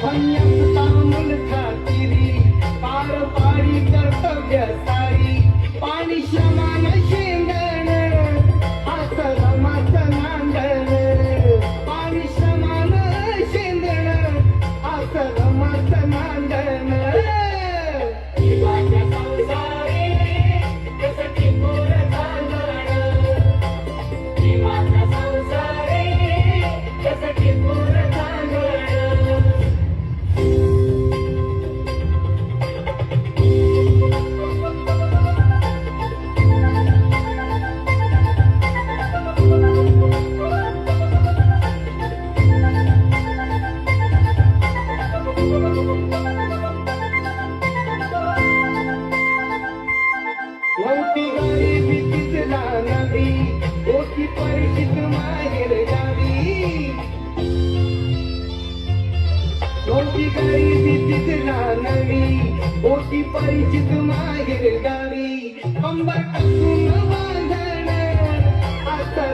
अन्यासता मुलखातिरी पार पाडी कर्तव्य सारी पाणी श्रमान शेंगण हात रमाच नांगण पाणी श्रमान शेंगण हात रमाच नांगण जीवाच्या संसारी कसं टिपून चालण जीवाच्या संसारी कसं टिपून चालण नव्हती गाडी भीतीच रानावी होती परिचित माहेर गावी नव्हती गाडी भीतीच रानावी होती परिचित माहेर गावी कंबर टाकून बांधण आता